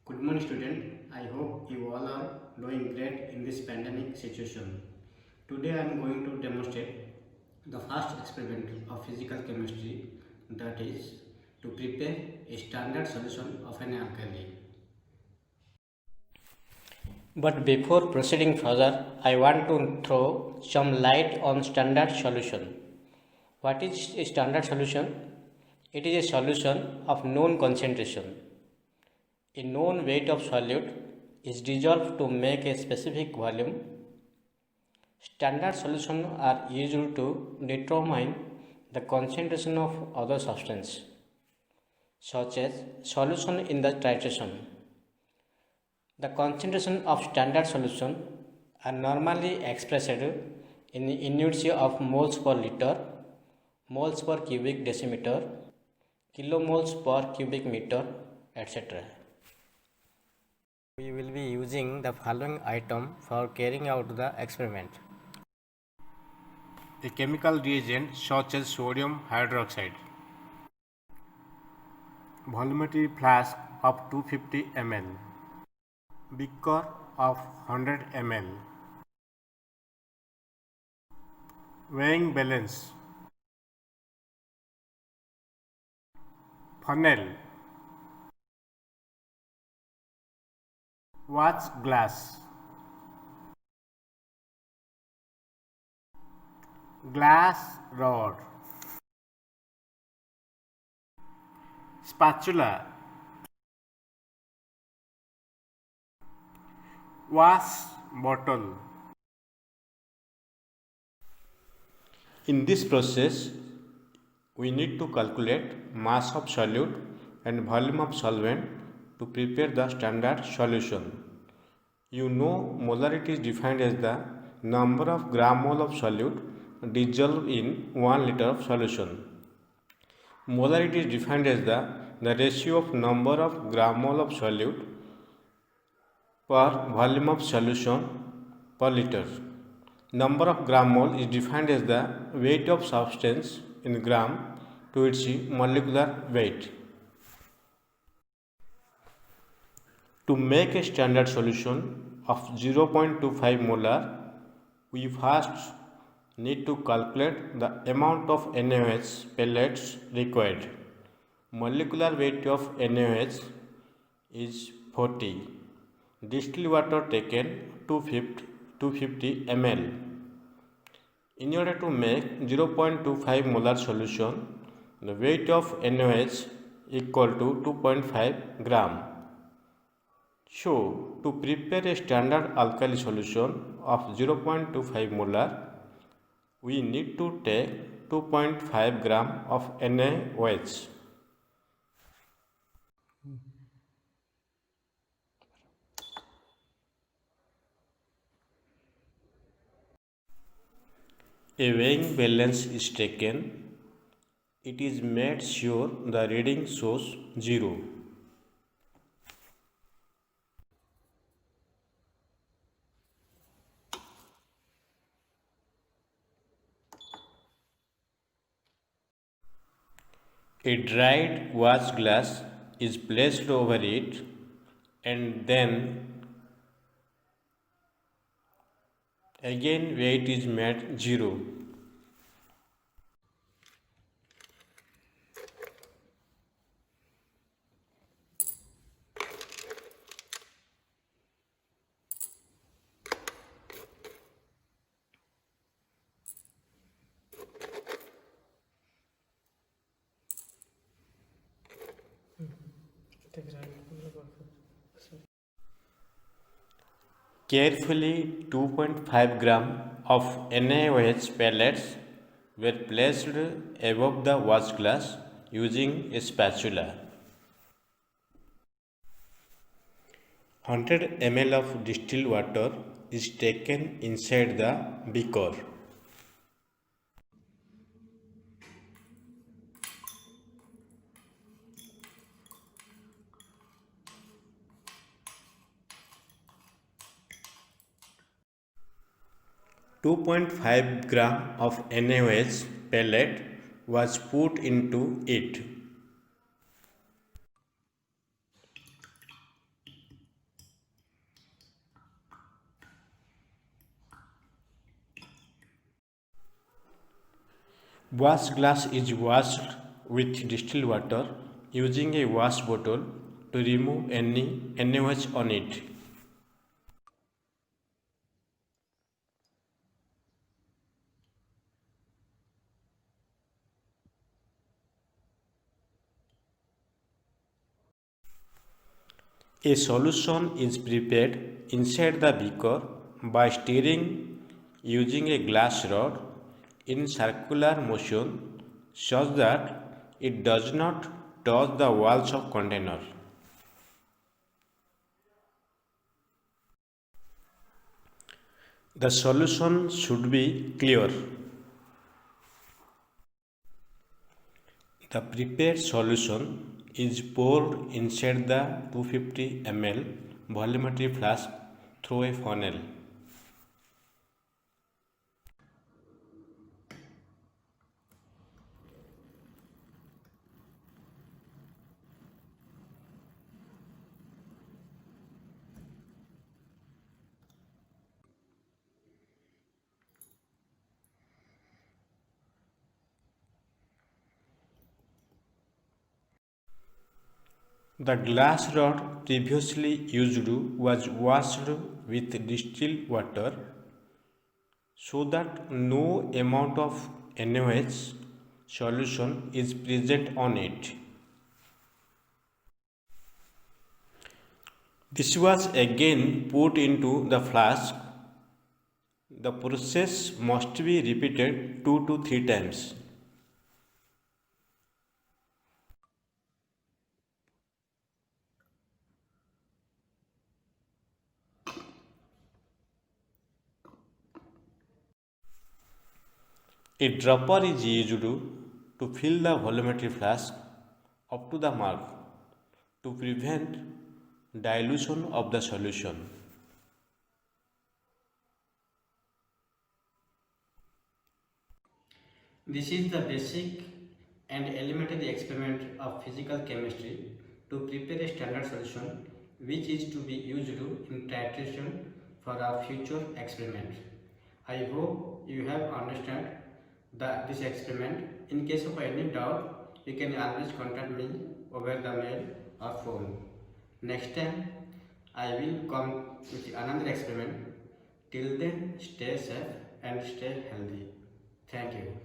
Good morning, student. I hope you all are doing great in this pandemic situation. Today I am going to demonstrate the first experiment of physical chemistry, that is to prepare a standard solution of an alkali. But before proceeding further, I want to throw some light on standard solution. What is a standard solution? It is a solution of known concentration. A known weight of solute is dissolved to make a specific volume. Standard solutions are used to determine the concentration of other substance, such as solution in the titration. The concentration of standard solution are normally expressed in units of moles per liter, moles per cubic decimeter, kilomoles per cubic meter, etc. We will be using the following item for carrying out the experiment. A chemical reagent such as sodium hydroxide. Volumetry flask of 250 ml. Beaker of 100 ml. Weighing balance. Funnel. Watch glass. Glass rod. Spatula. Wash bottle. In this process, we need to calculate mass of solute and volume of solvent to prepare the standard solution. You know, molarity is defined as the number of gram mole of solute dissolved in 1 liter of solution. Molarity is defined as the ratio of number of gram mole of solute per volume of solution per liter. Number of gram mole is defined as the weight of substance in gram to its molecular weight. To make a standard solution of 0.25 molar, we first need to calculate the amount of NaOH pellets required. Molecular weight of NaOH is 40. Distilled water taken 250 ml. In order to make 0.25 molar solution, the weight of NaOH equal to 2.5 gram. So, to prepare a standard alkali solution of 0.25 molar, we need to take 2.5 gram of NaOH. A weighing balance is taken. It is made sure the reading shows 0. A dried watch glass is placed over it and then again weight is made 0. Carefully 2.5 gram of NaOH pellets were placed above the watch glass using a spatula. 100 ml of distilled water is taken inside the beaker. Two 2.5 gram of NaOH pellet was put into it. Wash glass is washed with distilled water using a wash bottle to remove any NaOH on it. A solution is prepared inside the beaker by stirring using a glass rod in circular motion such that it does not touch the walls of container. The solution should be clear. The prepared solution is poured inside the 250 ml volumetric flask through a funnel. The glass rod previously used was washed with distilled water so that no amount of NaOH solution is present on it. This was again put into the flask. The process must be repeated 2 to 3 times. A dropper is used to fill the volumetric flask up to the mark to prevent dilution of the solution. This is the basic and elementary experiment of physical chemistry to prepare a standard solution which is to be used in titration for our future experiment. I hope you have understood this experiment. In case of any doubt, you can always contact me over the mail or phone. Next time, I will come with another experiment. Till then, stay safe and stay healthy. Thank you.